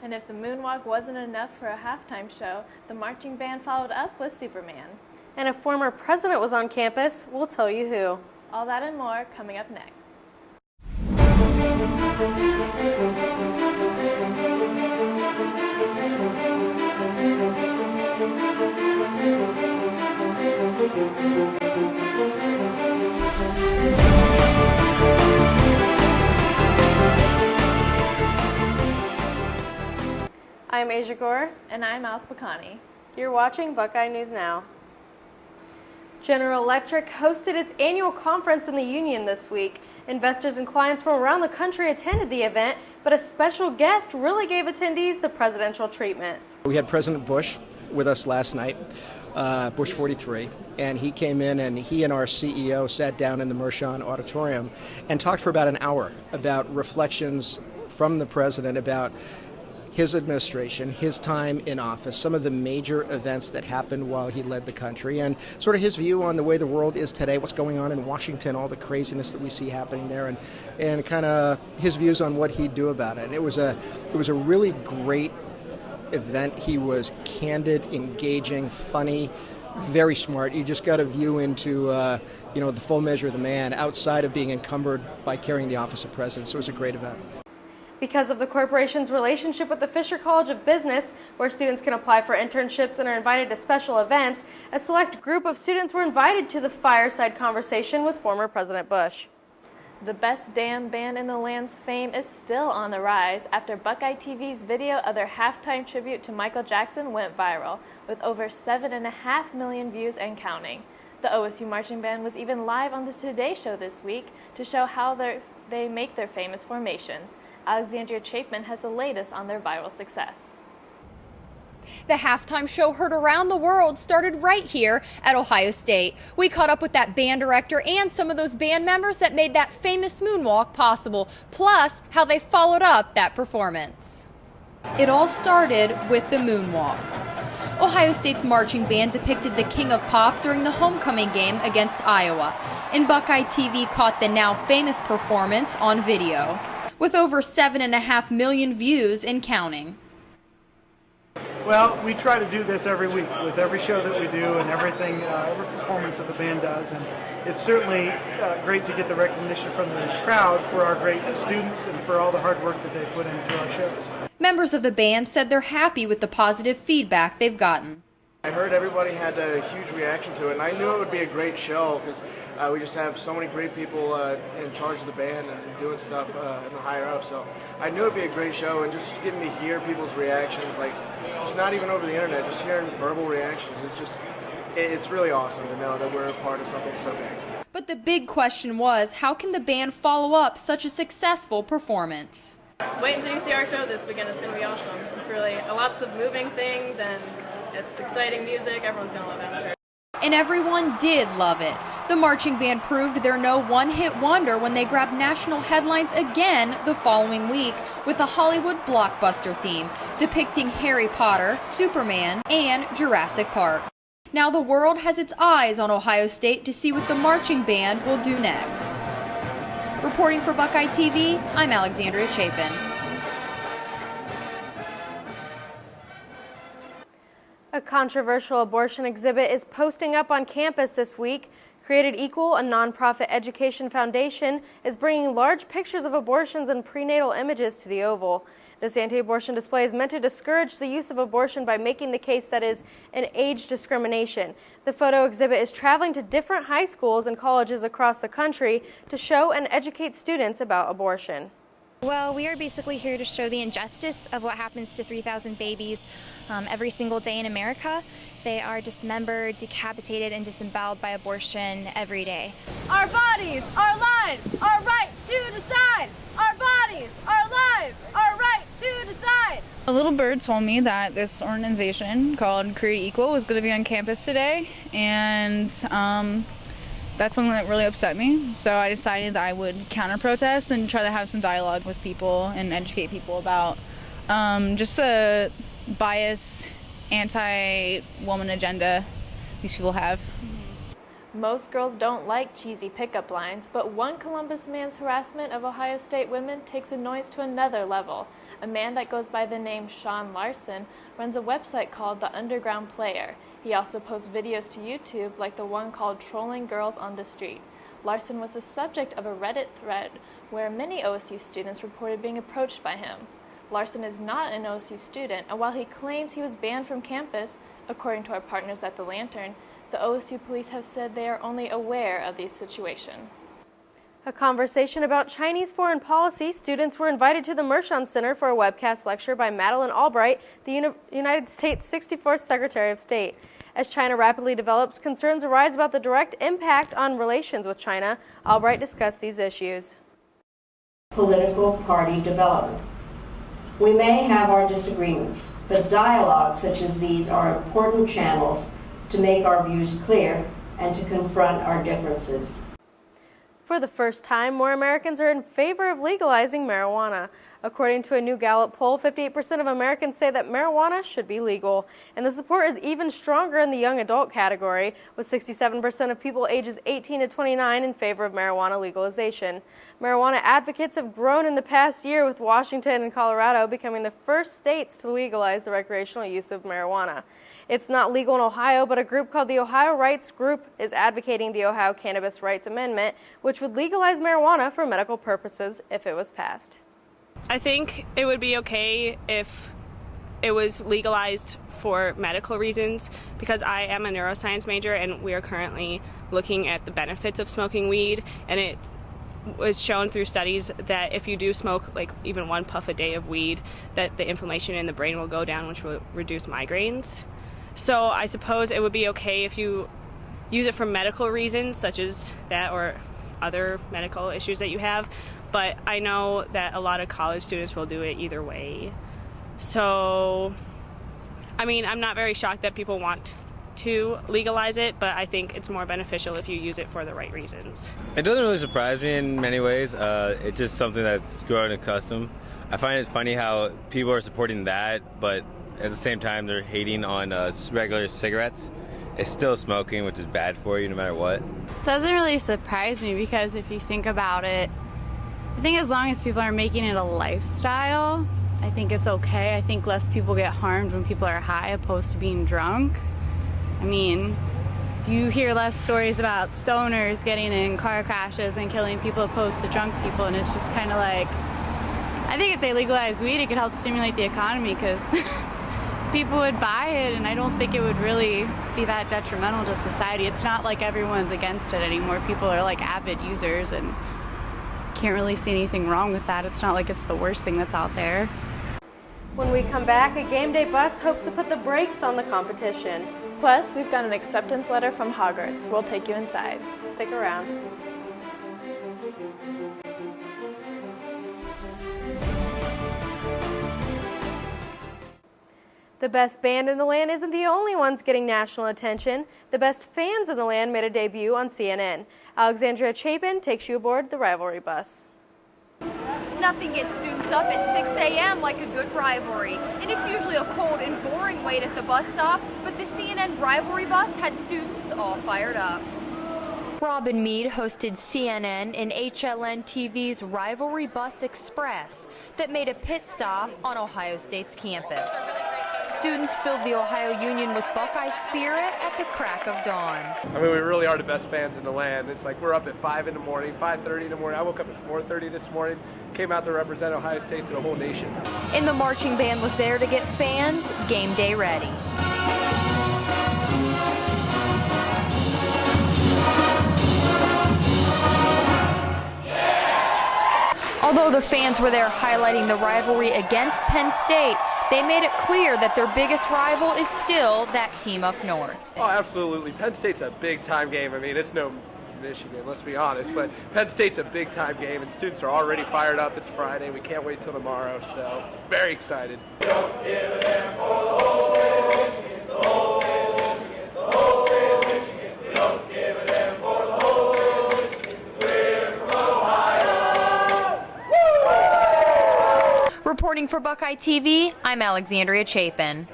And if the moonwalk wasn't enough for a halftime show, the marching band followed up with Superman. And a former president was on campus. We'll tell you who. All that and more coming up next. I'm Asia Gore. And I'm Alice Bacani. You're watching Buckeye News Now. General Electric hosted its annual conference in the Union this week. Investors and clients from around the country attended the event, but a special guest really gave attendees the presidential treatment. We had President Bush with us last night, Bush 43, and he came in and he and our CEO sat down in the Mershon Auditorium and talked for about an hour about reflections from the president about his administration, his time in office, some of the major events that happened while he led the country, and sort of his view on the way the world is today, what's going on in Washington, all the craziness that we see happening there, and kind of his views on what he'd do about it. And it was a really great event. He was candid, engaging, funny, very smart. You just got a view into the full measure of the man outside of being encumbered by carrying the office of president. So it was a great event. Because of the corporation's relationship with the Fisher College of Business, where students can apply for internships and are invited to special events, a select group of students were invited to the fireside conversation with former President Bush. The best damn band in the land's fame is still on the rise after Buckeye TV's video of their halftime tribute to Michael Jackson went viral, with over 7.5 million views and counting. The OSU Marching Band was even live on the Today Show this week to show how they make their famous formations. Alexandria Chapman has the latest on their viral success. The halftime show heard around the world started right here at Ohio State. We caught up with that band director and some of those band members that made that famous moonwalk possible, plus how they followed up that performance. It all started with the moonwalk. Ohio State's marching band depicted the King of Pop during the homecoming game against Iowa, and Buckeye TV caught the now famous performance on video, with over 7.5 million views and counting. Well, we try to do this every week with every show that we do and everything, every performance that the band does, and it's certainly great to get the recognition from the crowd for our great students and for all the hard work that they put into our shows. Members of the band said they're happy with the positive feedback they've gotten. I heard everybody had a huge reaction to it, and I knew it would be a great show because we just have so many great people in charge of the band and doing stuff in the higher up. So I knew it would be a great show, and just getting to hear people's reactions, like just not even over the internet, just hearing verbal reactions, it's really awesome to know that we're a part of something so big. But the big question was, how can the band follow up such a successful performance? Wait until you see our show this weekend. It's going to be awesome. It's really lots of moving things, and it's exciting music. Everyone's going to love it, I'm sure. And everyone did love it. The marching band proved they're no one-hit wonder when they grabbed national headlines again the following week with a Hollywood blockbuster theme depicting Harry Potter, Superman, and Jurassic Park. Now the world has its eyes on Ohio State to see what the marching band will do next. Reporting for Buckeye TV, I'm Alexandria Chapin. A controversial abortion exhibit is posting up on campus this week. Created Equal, a nonprofit education foundation, is bringing large pictures of abortions and prenatal images to the Oval. This anti-abortion display is meant to discourage the use of abortion by making the case that is an age discrimination. The photo exhibit is traveling to different high schools and colleges across the country to show and educate students about abortion. Well, we are basically here to show the injustice of what happens to 3,000 babies every single day in America. They are dismembered, decapitated, and disemboweled by abortion every day. Our bodies, our lives, our right to decide. Our bodies, our lives, our right to decide. A little bird told me that this organization called Create Equal was going to be on campus today, and that's something that really upset me. So I decided that I would counter-protest and try to have some dialogue with people and educate people about just the bias, anti-woman agenda these people have. Most girls don't like cheesy pickup lines, but one Columbus man's harassment of Ohio State women takes the noise to another level. A man that goes by the name Sean Larson runs a website called The Underground Player. He also posts videos to YouTube like the one called Trolling Girls on the Street. Larson was the subject of a Reddit thread where many OSU students reported being approached by him. Larson is not an OSU student, and while he claims he was banned from campus, according to our partners at The Lantern, the OSU police have said they are only aware of the situation. A conversation about Chinese foreign policy. Students were invited to the Mershon Center for a webcast lecture by Madeleine Albright, the United States 64th Secretary of State. As China rapidly develops, concerns arise about the direct impact on relations with China. Albright discussed these issues. Political party development. We may have our disagreements, but dialogues such as these are important channels to make our views clear and to confront our differences. For the first time, more Americans are in favor of legalizing marijuana. According to a new Gallup poll, 58% of Americans say that marijuana should be legal. And the support is even stronger in the young adult category, with 67% of people ages 18 to 29 in favor of marijuana legalization. Marijuana advocates have grown in the past year, with Washington and Colorado becoming the first states to legalize the recreational use of marijuana. It's not legal in Ohio, but a group called the Ohio Rights Group is advocating the Ohio Cannabis Rights Amendment, which would legalize marijuana for medical purposes if it was passed. I think it would be okay if it was legalized for medical reasons, because I am a neuroscience major and we are currently looking at the benefits of smoking weed, and it was shown through studies that if you do smoke like even one puff a day of weed, that the inflammation in the brain will go down, which will reduce migraines. So I suppose it would be okay if you use it for medical reasons such as that or other medical issues that you have, but I know that a lot of college students will do it either way. So, I mean, I'm not very shocked that people want to legalize it, but I think it's more beneficial if you use it for the right reasons. It doesn't really surprise me in many ways. It's just something that's grown a custom. I find it funny how people are supporting that, but at the same time they're hating on regular cigarettes. It's still smoking, which is bad for you no matter what. It doesn't really surprise me, because if you think about it, I think as long as people are making it a lifestyle, I think it's okay. I think less people get harmed when people are high opposed to being drunk. I mean, you hear less stories about stoners getting in car crashes and killing people opposed to drunk people, and it's just kind of like, I think if they legalize weed, it could help stimulate the economy, because people would buy it, and I don't think it would really be that detrimental to society. It's not like everyone's against it anymore. People are like avid users and can't really see anything wrong with that. It's not like it's the worst thing that's out there. When we come back, a game day bus hopes to put the brakes on the competition. Plus, we've got an acceptance letter from Hogwarts. We'll take you inside. Stick around. The best band in the land isn't the only ones getting national attention. The best fans in the land made a debut on CNN. Alexandria Chapin takes you aboard the Rivalry bus. Nothing gets students up at 6 a.m. like a good rivalry. And it's usually a cold and boring wait at the bus stop, but the CNN Rivalry bus had students all fired up. Robin Meade hosted CNN and HLN TV's Rivalry Bus Express that made a pit stop on Ohio State's campus. Students filled the Ohio Union with Buckeye spirit at the crack of dawn. I mean, we really are the best fans in the land. It's like we're up at 5 in the morning, 5:30 in the morning. I woke up at 4:30 this morning, came out to represent Ohio State to the whole nation. And the marching band was there to get fans game day ready. Although the fans were there highlighting the rivalry against Penn State, they made it clear that their biggest rival is still that team up north. Oh, absolutely. Penn State's a big-time game. I mean, it's no Michigan, let's be honest, but Penn State's a big-time game, and students are already fired up. It's Friday. We can't wait till tomorrow, so very excited. Don't give a damn for the whole state of Michigan, the whole state of Michigan, the whole state of Michigan. We don't give a damn for the whole state of Michigan. We're from Ohio. Reporting for Buckeye TV, I'm Alexandria Chapin.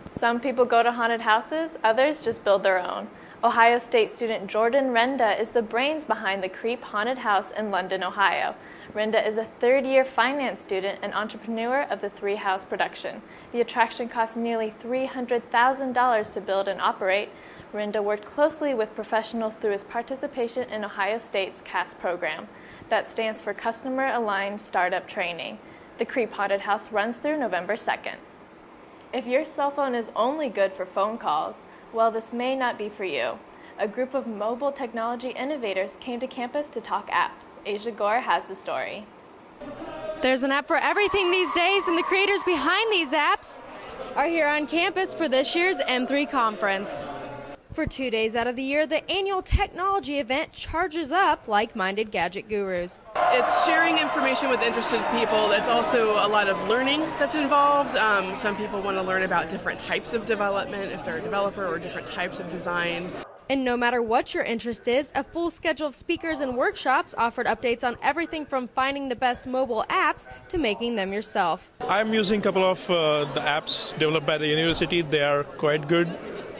Some people go to haunted houses, others just build their own. Ohio State student Jordan Renda is the brains behind the Creep Haunted House in London, Ohio. Rinda is a third-year finance student and entrepreneur of the Three House production. The attraction costs nearly $300,000 to build and operate. Rinda worked closely with professionals through his participation in Ohio State's CAS program. That stands for Customer Aligned Startup Training. The Creep Haunted House runs through November 2nd. If your cell phone is only good for phone calls, well, this may not be for you. A group of mobile technology innovators came to campus to talk apps. Asia Gore has the story. There's an app for everything these days, and the creators behind these apps are here on campus for this year's M3 conference. For 2 days out of the year, the annual technology event charges up like-minded gadget gurus. It's sharing information with interested people. It's also a lot of learning that's involved. Some people want to learn about different types of development, if they're a developer, or different types of design. And no matter what your interest is, a full schedule of speakers and workshops offered updates on everything from finding the best mobile apps to making them yourself. I'm using a couple of the apps developed by the university. They are quite good.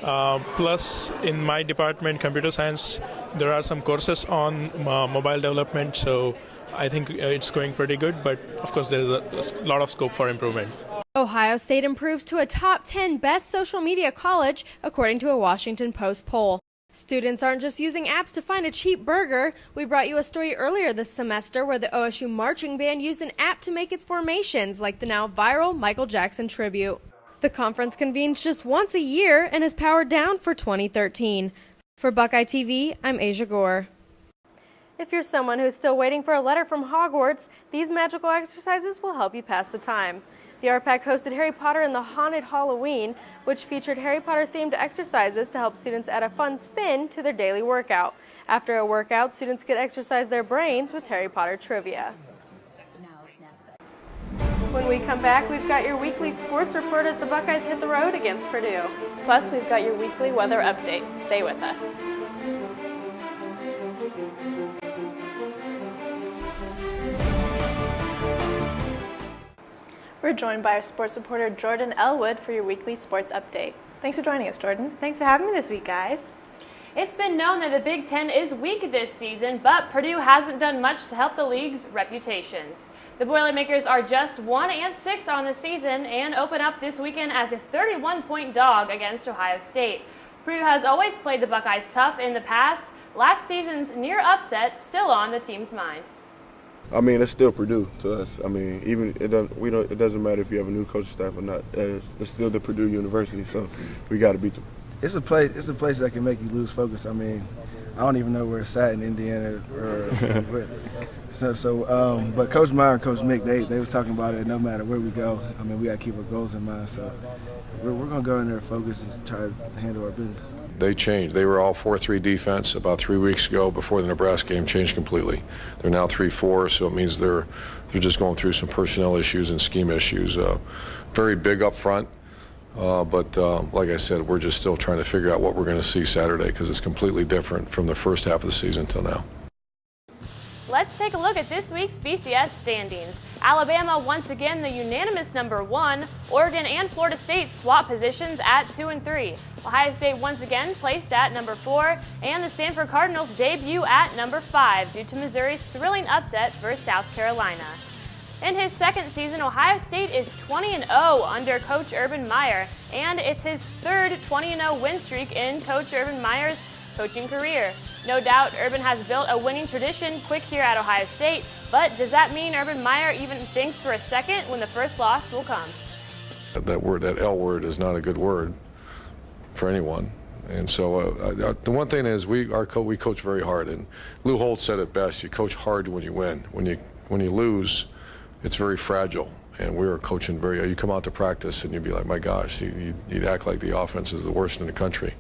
Plus, in my department, computer science, there are some courses on mobile development, so I think it's going pretty good, but of course there's a lot of scope for improvement. Ohio State improves to a top 10 best social media college, according to a Washington Post poll. Students aren't just using apps to find a cheap burger. We brought you a story earlier this semester where the OSU marching band used an app to make its formations, like the now viral Michael Jackson tribute. The conference convenes just once a year and is powered down for 2013. For Buckeye TV, I'm Asia Gore. If you're someone who's still waiting for a letter from Hogwarts, these magical exercises will help you pass the time. The RPAC hosted Harry Potter and the Haunted Halloween, which featured Harry Potter-themed exercises to help students add a fun spin to their daily workout. After a workout, students could exercise their brains with Harry Potter trivia. When we come back, we've got your weekly sports report as the Buckeyes hit the road against Purdue. Plus, we've got your weekly weather update. Stay with us. We're joined by our sports reporter Jordan Elwood for your weekly sports update. Thanks for joining us, Jordan. Thanks for having me this week, guys. It's been known that the Big Ten is weak this season, but Purdue hasn't done much to help the league's reputations. The Boilermakers are just 1-6 on the season and open up this weekend as a 31-point dog against Ohio State. Purdue has always played the Buckeyes tough in the past. Last season's near upset still on the team's mind. I mean, it's still Purdue to us. I mean, even it doesn't matter if you have a new coaching staff or not. It's still the Purdue University, so we got to beat them. It's a place that can make you lose focus. I mean, I don't even know where it's at in Indiana. But Coach Meyer and Coach Mick, they was talking about it. No matter where we go, I mean, we got to keep our goals in mind. So we're going to go in there, focus, and try to handle our business. They changed. They were all 4-3 defense about 3 weeks ago before the Nebraska game changed completely. They're now 3-4, so it means they're just going through some personnel issues and scheme issues. Very big up front, but like I said, we're just still trying to figure out what we're going to see Saturday because it's completely different from the first half of the season till now. Let's take a look at this week's BCS standings. Alabama once again the unanimous #1. Oregon and Florida State swap positions at 2 and 3. Ohio State once again placed at #4, and the Stanford Cardinals debut at #5 due to Missouri's thrilling upset versus South Carolina. In his second season, Ohio State is 20-0 under Coach Urban Meyer, and it's his third 20-0 win streak in Coach Urban Meyer's coaching career. No doubt Urban has built a winning tradition quick here at Ohio State, but does that mean Urban Meyer even thinks for a second when the first loss will come? That word, that L word, is not a good word for anyone. And so the one thing is we coach very hard, and Lou Holt said it best: you coach hard when you win. When you lose, it's very fragile. And we were coaching you come out to practice and you'd be like, my gosh, you'd act like the offense is the worst in the country.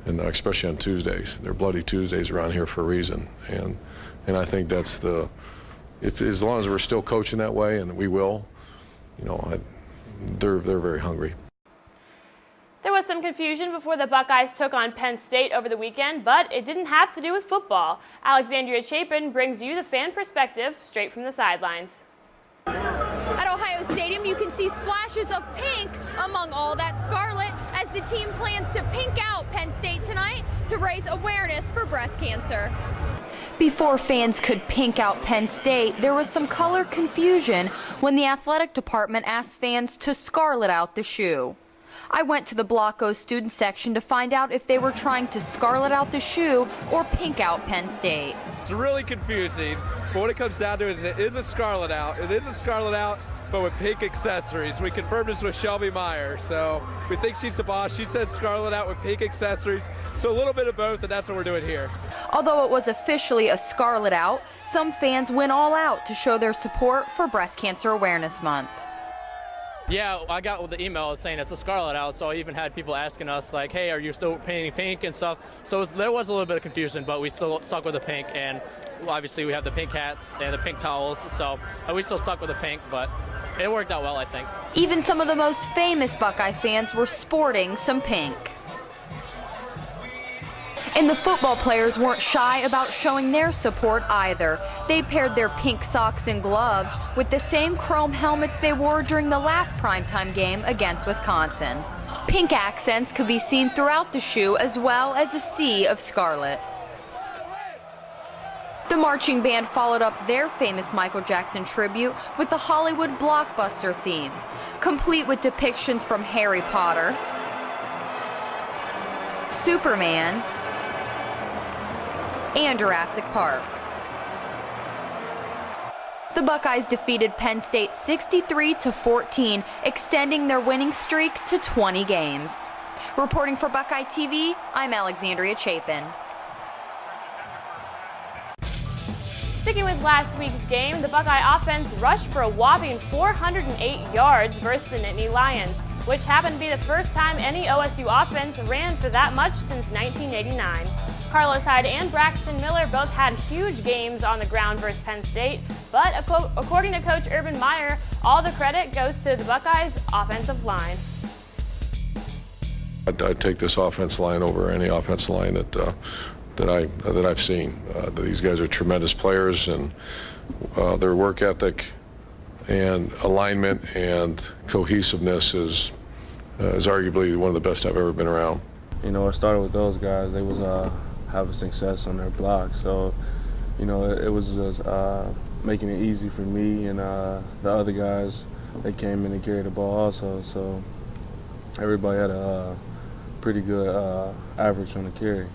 And especially on Tuesdays. They're bloody Tuesdays around here for a reason. And I think that's as long as we're still coaching that way, and we will, they're very hungry. There was some confusion before the Buckeyes took on Penn State over the weekend, but it didn't have to do with football. Alexandria Chapin brings you the fan perspective straight from the sidelines. At Ohio Stadium, you can see splashes of pink among all that scarlet as the team plans to pink out Penn State tonight to raise awareness for breast cancer. Before fans could pink out Penn State, there was some color confusion when the athletic department asked fans to scarlet out the shoe. I went to the Block O student section to find out if they were trying to scarlet out the shoe or pink out Penn State. It's really confusing, but what it comes down to is it is a scarlet out. It is a scarlet out, but with pink accessories. We confirmed this with Shelby Meyer, so we think she's the boss. She says scarlet out with pink accessories, so a little bit of both, and that's what we're doing here. Although it was officially a scarlet out, some fans went all out to show their support for Breast Cancer Awareness Month. Yeah, I got the email saying it's a scarlet out, so I even had people asking us, like, hey, are you still painting pink and stuff? So there was a little bit of confusion, but we still stuck with the pink, and obviously we have the pink hats and the pink towels, so we still stuck with the pink, but it worked out well, I think. Even some of the most famous Buckeye fans were sporting some pink. And the football players weren't shy about showing their support either. They paired their pink socks and gloves with the same chrome helmets they wore during the last primetime game against Wisconsin. Pink accents could be seen throughout the shoe as well as a sea of scarlet. The marching band followed up their famous Michael Jackson tribute with the Hollywood blockbuster theme, complete with depictions from Harry Potter, Superman, and Jurassic Park. The Buckeyes defeated Penn State 63-14, extending their winning streak to 20 games. Reporting for Buckeye TV, I'm Alexandria Chapin. Sticking with last week's game, the Buckeye offense rushed for a whopping 408 yards versus the Nittany Lions, which happened to be the first time any OSU offense ran for that much since 1989. Carlos Hyde and Braxton Miller both had huge games on the ground versus Penn State, but according to Coach Urban Meyer, all the credit goes to the Buckeyes' offensive line. I'd take this offense line over any offense line that I've seen. These guys are tremendous players, and their work ethic and alignment and cohesiveness is arguably one of the best I've ever been around. You know, it started with those guys. They was having success on their block, so you know it was just making it easy for me and the other guys. They came in and carried the ball also, so everybody had a pretty good average on the carry.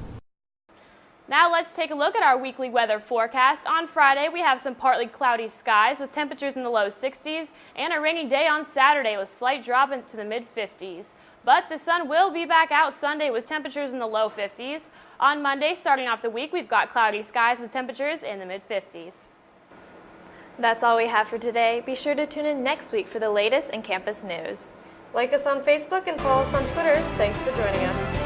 Now let's take a look at our weekly weather forecast. On Friday, we have some partly cloudy skies with temperatures in the low 60s and a rainy day on Saturday with slight drop into the mid-50s. But the sun will be back out Sunday with temperatures in the low 50s. On Monday, starting off the week, we've got cloudy skies with temperatures in the mid-50s. That's all we have for today. Be sure to tune in next week for the latest in campus news. Like us on Facebook and follow us on Twitter. Thanks for joining us.